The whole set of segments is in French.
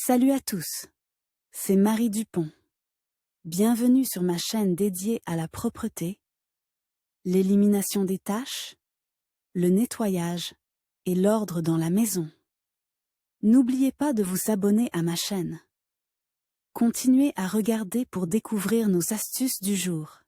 Salut à tous, c'est Marie Dupont. Bienvenue sur ma chaîne dédiée à la propreté, l'élimination des taches, le nettoyage et l'ordre dans la maison. N'oubliez pas de vous abonner à ma chaîne. Continuez à regarder pour découvrir nos astuces du jour.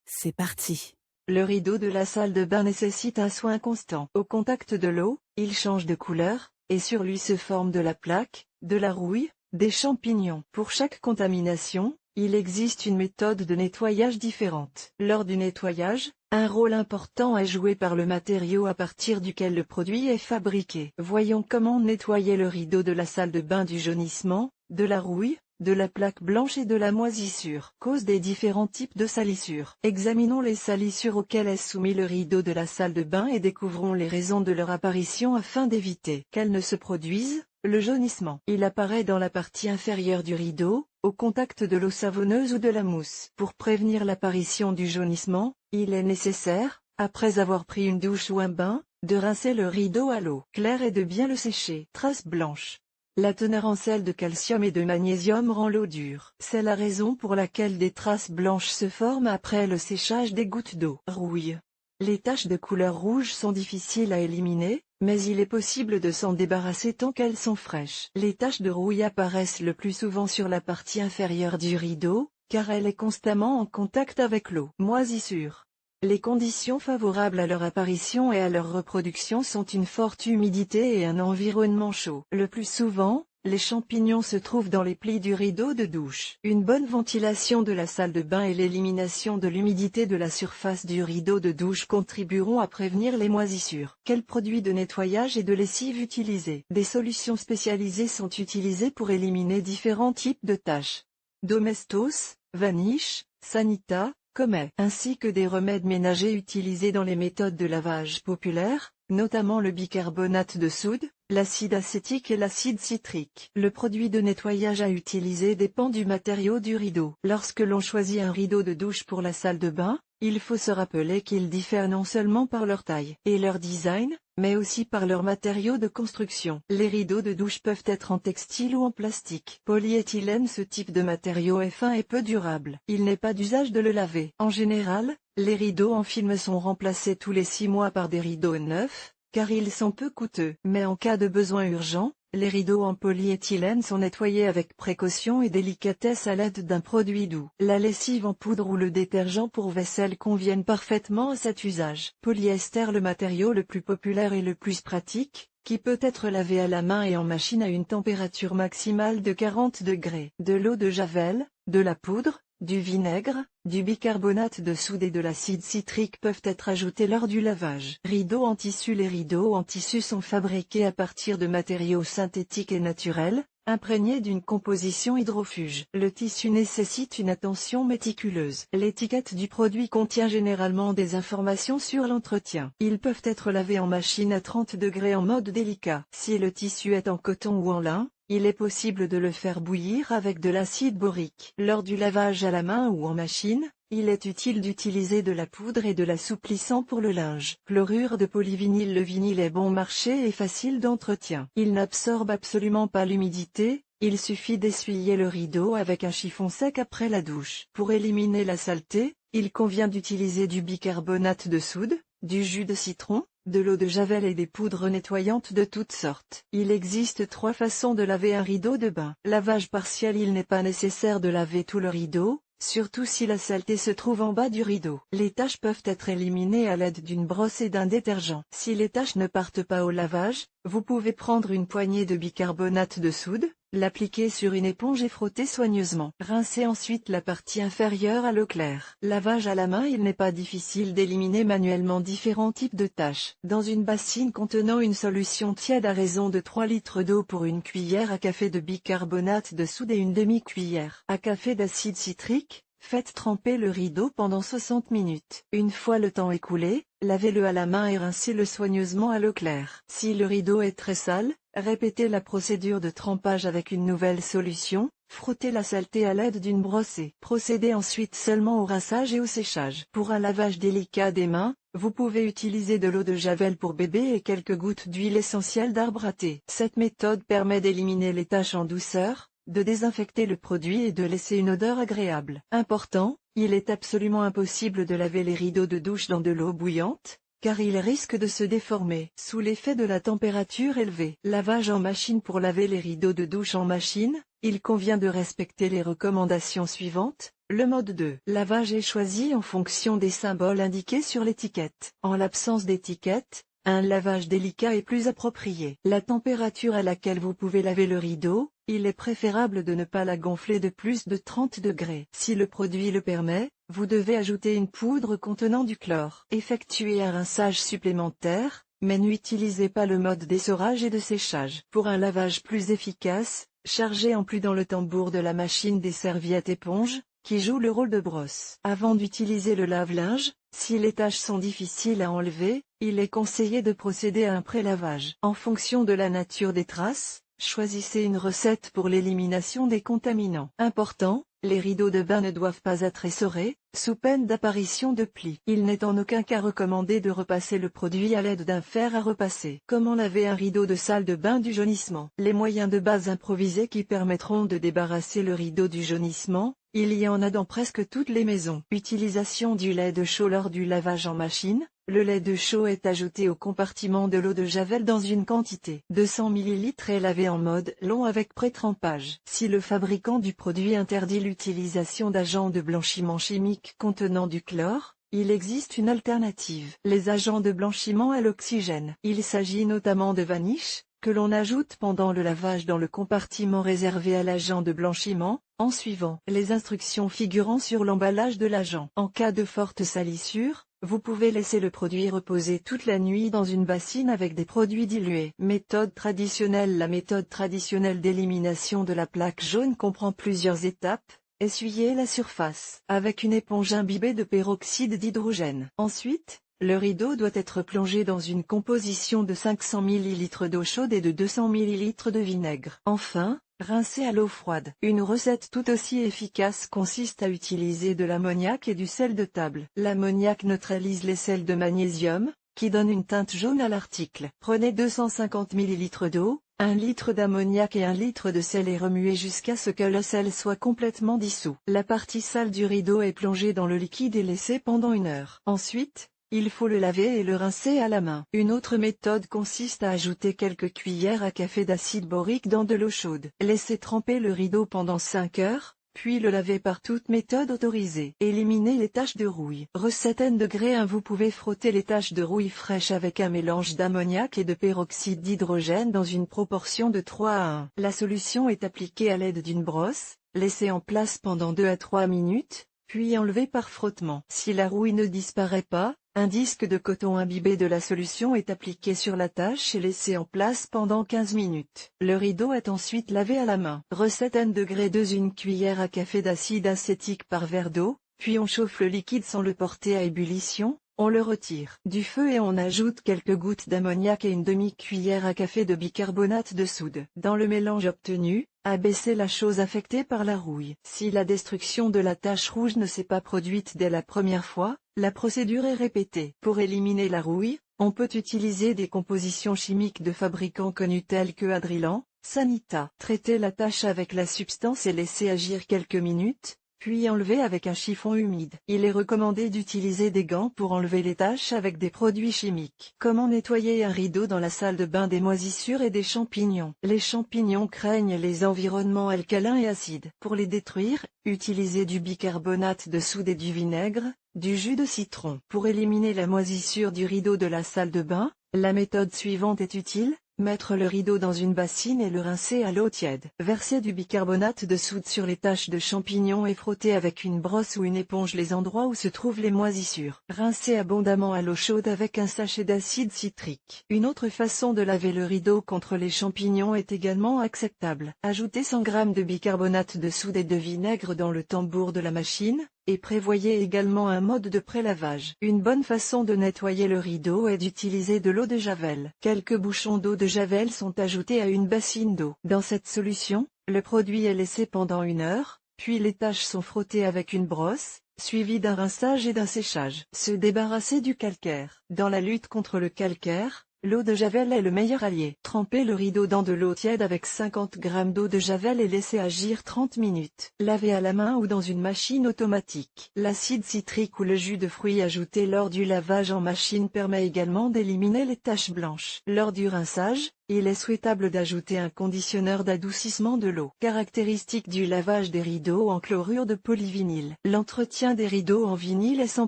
C'est parti. Le rideau de la salle de bain nécessite un soin constant. Au contact de l'eau, il change de couleur, et sur lui se forme de la plaque, de la rouille, des champignons. Pour chaque contamination, il existe une méthode de nettoyage différente. Lors du nettoyage, un rôle important est joué par le matériau à partir duquel le produit est fabriqué. Voyons comment nettoyer le rideau de la salle de bain du jaunissement, de la rouille, de la plaque blanche et de la moisissure. Cause des différents types de salissures. Examinons les salissures auxquelles est soumis le rideau de la salle de bain et découvrons les raisons de leur apparition afin d'éviter qu'elles ne se produisent. Le jaunissement. Il apparaît dans la partie inférieure du rideau, au contact de l'eau savonneuse ou de la mousse. Pour prévenir l'apparition du jaunissement, il est nécessaire, après avoir pris une douche ou un bain, de rincer le rideau à l'eau claire et de bien le sécher. Traces blanches. La teneur en sel de calcium et de magnésium rend l'eau dure. C'est la raison pour laquelle des traces blanches se forment après le séchage des gouttes d'eau. Rouille. Les taches de couleur rouge sont difficiles à éliminer, mais il est possible de s'en débarrasser tant qu'elles sont fraîches. Les taches de rouille apparaissent le plus souvent sur la partie inférieure du rideau, car elle est constamment en contact avec l'eau. Moisissure. Les conditions favorables à leur apparition et à leur reproduction sont une forte humidité et un environnement chaud. Le plus souvent, les champignons se trouvent dans les plis du rideau de douche. Une bonne ventilation de la salle de bain et l'élimination de l'humidité de la surface du rideau de douche contribueront à prévenir les moisissures. Quels produits de nettoyage et de lessive utiliser? Des solutions spécialisées sont utilisées pour éliminer différents types de taches. Domestos, Vanish, Sanita, Comet, ainsi que des remèdes ménagers utilisés dans les méthodes de lavage populaires, notamment le bicarbonate de soude, l'acide acétique et l'acide citrique. Le produit de nettoyage à utiliser dépend du matériau du rideau. Lorsque l'on choisit un rideau de douche pour la salle de bain, il faut se rappeler qu'ils diffèrent non seulement par leur taille et leur design, mais aussi par leur matériau de construction. Les rideaux de douche peuvent être en textile ou en plastique. Polyéthylène. Ce type de matériau est fin et peu durable. Il n'est pas d'usage de le laver. En général, les rideaux en film sont remplacés tous les 6 mois par des rideaux neufs, car ils sont peu coûteux. Mais en cas de besoin urgent, les rideaux en polyéthylène sont nettoyés avec précaution et délicatesse à l'aide d'un produit doux. La lessive en poudre ou le détergent pour vaisselle conviennent parfaitement à cet usage. Polyester. Le matériau le plus populaire et le plus pratique, qui peut être lavé à la main et en machine à une température maximale de 40 degrés. De l'eau de javel, de la poudre, du vinaigre, du bicarbonate de soude et de l'acide citrique peuvent être ajoutés lors du lavage. Rideaux en tissu. Les rideaux en tissu sont fabriqués à partir de matériaux synthétiques et naturels, imprégnés d'une composition hydrofuge. Le tissu nécessite une attention méticuleuse. L'étiquette du produit contient généralement des informations sur l'entretien. Ils peuvent être lavés en machine à 30 degrés en mode délicat. Si le tissu est en coton ou en lin, il est possible de le faire bouillir avec de l'acide borique. Lors du lavage à la main ou en machine, il est utile d'utiliser de la poudre et de l'assouplissant pour le linge. Chlorure de polyvinyle. Le vinyle est bon marché et facile d'entretien. Il n'absorbe absolument pas l'humidité, il suffit d'essuyer le rideau avec un chiffon sec après la douche. Pour éliminer la saleté, il convient d'utiliser du bicarbonate de soude, du jus de citron, de l'eau de javel et des poudres nettoyantes de toutes sortes. Il existe 3 façons de laver un rideau de bain. Lavage partiel. Il n'est pas nécessaire de laver tout le rideau, surtout si la saleté se trouve en bas du rideau. Les taches peuvent être éliminées à l'aide d'une brosse et d'un détergent. Si les taches ne partent pas au lavage, vous pouvez prendre une poignée de bicarbonate de soude, l'appliquer sur une éponge et frotter soigneusement. Rincez ensuite la partie inférieure à l'eau claire. Lavage à la main. Il n'est pas difficile d'éliminer manuellement différents types de taches. Dans une bassine contenant une solution tiède à raison de 3 litres d'eau pour une cuillère à café de bicarbonate de soude et une demi-cuillère à café d'acide citrique, faites tremper le rideau pendant 60 minutes. Une fois le temps écoulé, lavez-le à la main et rincez-le soigneusement à l'eau claire. Si le rideau est très sale, répétez la procédure de trempage avec une nouvelle solution, Frottez la saleté à l'aide d'une brosse et procédez ensuite seulement au rinçage et au séchage. Pour un lavage délicat des mains, vous pouvez utiliser de l'eau de javel pour bébé et quelques gouttes d'huile essentielle d'arbre à thé. Cette méthode permet d'éliminer les taches en douceur, de désinfecter le produit et de laisser une odeur agréable. Important, il est absolument impossible de laver les rideaux de douche dans de l'eau bouillante, car ils risquent de se déformer sous l'effet de la température élevée. Lavage en machine. Pour laver les rideaux de douche en machine, il convient de respecter les recommandations suivantes. Le mode de lavage est choisi en fonction des symboles indiqués sur l'étiquette. En l'absence d'étiquette, un lavage délicat est plus approprié. La température à laquelle vous pouvez laver le rideau, il est préférable de ne pas la gonfler de plus de 30 degrés. Si le produit le permet, vous devez ajouter une poudre contenant du chlore. Effectuez un rinçage supplémentaire, mais n'utilisez pas le mode d'essorage et de séchage. Pour un lavage plus efficace, chargez en plus dans le tambour de la machine des serviettes éponges, qui jouent le rôle de brosse. Avant d'utiliser le lave-linge, si les taches sont difficiles à enlever, il est conseillé de procéder à un pré-lavage. En fonction de la nature des traces, choisissez une recette pour l'élimination des contaminants. Important, les rideaux de bain ne doivent pas être essorés, sous peine d'apparition de plis. Il n'est en aucun cas recommandé de repasser le produit à l'aide d'un fer à repasser. Comment laver un rideau de salle de bain du jaunissement? Les moyens de base improvisés qui permettront de débarrasser le rideau du jaunissement, il y en a dans presque toutes les maisons. Utilisation du lait de chaux lors du lavage en machine. Le lait de chaux est ajouté au compartiment de l'eau de javel dans une quantité de 200 ml et lavé en mode long avec pré-trempage. Si le fabricant du produit interdit l'utilisation d'agents de blanchiment chimique contenant du chlore, il existe une alternative. Les agents de blanchiment à l'oxygène. Il s'agit notamment de vaniche, que l'on ajoute pendant le lavage dans le compartiment réservé à l'agent de blanchiment, en suivant les instructions figurant sur l'emballage de l'agent. En cas de forte salissure, vous pouvez laisser le produit reposer toute la nuit dans une bassine avec des produits dilués. Méthode traditionnelle. La méthode traditionnelle d'élimination de la plaque jaune comprend plusieurs étapes. Essuyez la surface avec une éponge imbibée de peroxyde d'hydrogène. Ensuite, le rideau doit être plongé dans une composition de 500 ml d'eau chaude et de 200 ml de vinaigre. Enfin, rincez à l'eau froide. Une recette tout aussi efficace consiste à utiliser de l'ammoniac et du sel de table. L'ammoniac neutralise les sels de magnésium, qui donnent une teinte jaune à l'article. Prenez 250 ml d'eau, 1 litre d'ammoniac et 1 litre de sel et remuez jusqu'à ce que le sel soit complètement dissous. La partie sale du rideau est plongée dans le liquide et laissée pendant 1 heure. Ensuite, il faut le laver et le rincer à la main. Une autre méthode consiste à ajouter quelques cuillères à café d'acide borique dans de l'eau chaude. Laissez tremper le rideau pendant 5 heures, puis le laver par toute méthode autorisée. Éliminez les taches de rouille. Recette N°1. Vous pouvez frotter les taches de rouille fraîche avec un mélange d'ammoniac et de peroxyde d'hydrogène dans une proportion de 3 à 1. La solution est appliquée à l'aide d'une brosse, laissée en place pendant 2 à 3 minutes, puis enlevée par frottement. Si la rouille ne disparaît pas, un disque de coton imbibé de la solution est appliqué sur la tache et laissé en place pendant 15 minutes. Le rideau est ensuite lavé à la main. Recette N°2. 1 cuillère à café d'acide acétique par verre d'eau, puis on chauffe le liquide sans le porter à ébullition, on le retire du feu et on ajoute quelques gouttes d'ammoniac et une demi-cuillère à café de bicarbonate de soude. Dans le mélange obtenu, abaissez la chose affectée par la rouille. Si la destruction de la tache rouge ne s'est pas produite dès la première fois, la procédure est répétée. Pour éliminer la rouille, on peut utiliser des compositions chimiques de fabricants connus tels que Adrilan, Sanita. Traitez la tache avec la substance et laissez agir quelques minutes, puis enlever avec un chiffon humide. Il est recommandé d'utiliser des gants pour enlever les taches avec des produits chimiques. Comment nettoyer un rideau dans la salle de bain? Des moisissures et des champignons. Les champignons craignent les environnements alcalins et acides. Pour les détruire, utilisez du bicarbonate de soude et du vinaigre, du jus de citron. Pour éliminer la moisissure du rideau de la salle de bain, la méthode suivante est utile. Mettre le rideau dans une bassine et le rincer à l'eau tiède. Verser du bicarbonate de soude sur les taches de champignons et frotter avec une brosse ou une éponge les endroits où se trouvent les moisissures. Rincer abondamment à l'eau chaude avec un sachet d'acide citrique. Une autre façon de laver le rideau contre les champignons est également acceptable. Ajoutez 100 g de bicarbonate de soude et de vinaigre dans le tambour de la machine, et prévoyez également un mode de prélavage. Une bonne façon de nettoyer le rideau est d'utiliser de l'eau de javel. Quelques bouchons d'eau de javel sont ajoutés à une bassine d'eau. Dans cette solution, Le produit est laissé pendant 1 heure, puis les taches sont frottées avec une brosse, suivi d'un rinçage et d'un séchage. Se débarrasser du calcaire. Dans la lutte contre le calcaire, l'eau de javel est le meilleur allié. Trempez le rideau dans de l'eau tiède avec 50 g d'eau de javel et laissez agir 30 minutes. Lavez à la main ou dans une machine automatique. L'acide citrique ou le jus de fruits ajouté lors du lavage en machine permet également d'éliminer les taches blanches. Lors du rinçage, il est souhaitable d'ajouter un conditionneur d'adoucissement de l'eau. Caractéristique du lavage des rideaux en chlorure de polyvinyle. L'entretien des rideaux en vinyle est sans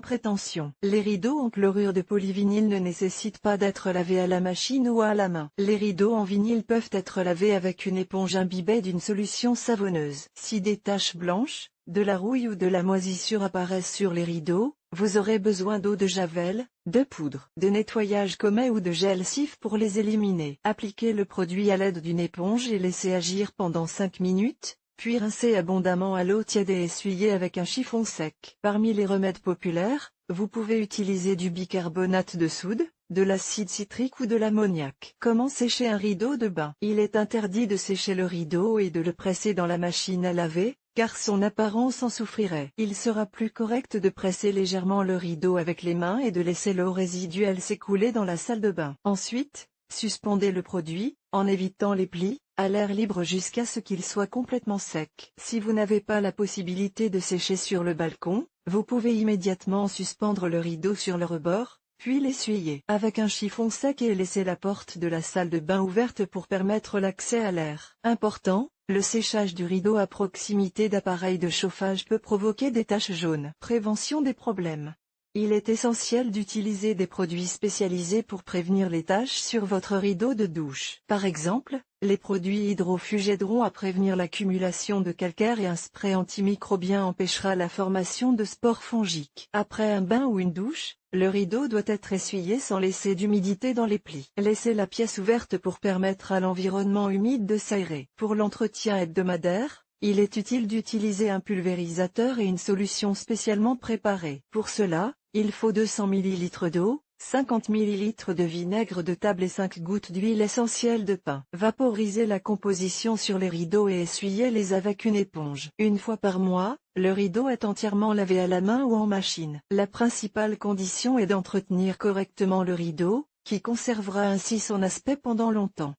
prétention. Les rideaux en chlorure de polyvinyle ne nécessitent pas d'être lavés à la machine ou à la main. Les rideaux en vinyle peuvent être lavés avec une éponge imbibée d'une solution savonneuse. Si des taches blanches, de la rouille ou de la moisissure apparaissent sur les rideaux, vous aurez besoin d'eau de javel, de poudre, de nettoyage Comet ou de gel Cif pour les éliminer. Appliquez le produit à l'aide d'une éponge et laissez agir pendant 5 minutes, puis rincez abondamment à l'eau tiède et essuyez avec un chiffon sec. Parmi les remèdes populaires, vous pouvez utiliser du bicarbonate de soude, de l'acide citrique ou de l'ammoniac. Comment sécher un rideau de bain? Il est interdit de sécher le rideau et de le presser dans la machine à laver, car son apparence en souffrirait. Il sera plus correct de presser légèrement le rideau avec les mains et de laisser l'eau résiduelle s'écouler dans la salle de bain. Ensuite, suspendez le produit, en évitant les plis, à l'air libre jusqu'à ce qu'il soit complètement sec. Si vous n'avez pas la possibilité de sécher sur le balcon, vous pouvez immédiatement suspendre le rideau sur le rebord, puis l'essuyer avec un chiffon sec et laisser la porte de la salle de bain ouverte pour permettre l'accès à l'air. Important, le séchage du rideau à proximité d'appareils de chauffage peut provoquer des taches jaunes. Prévention des problèmes. Il est essentiel d'utiliser des produits spécialisés pour prévenir les taches sur votre rideau de douche. Par exemple, les produits hydrofuges aideront à prévenir l'accumulation de calcaire et un spray antimicrobien empêchera la formation de spores fongiques. Après un bain ou une douche, le rideau doit être essuyé sans laisser d'humidité dans les plis. Laissez la pièce ouverte pour permettre à l'environnement humide de s'aérer. Pour l'entretien hebdomadaire, il est utile d'utiliser un pulvérisateur et une solution spécialement préparée. Pour cela, il faut 200 ml d'eau, 50 ml de vinaigre de table et 5 gouttes d'huile essentielle de pin. Vaporisez la composition sur les rideaux et essuyez-les avec une éponge. Une fois par mois, le rideau est entièrement lavé à la main ou en machine. La principale condition est d'entretenir correctement le rideau, qui conservera ainsi son aspect pendant longtemps.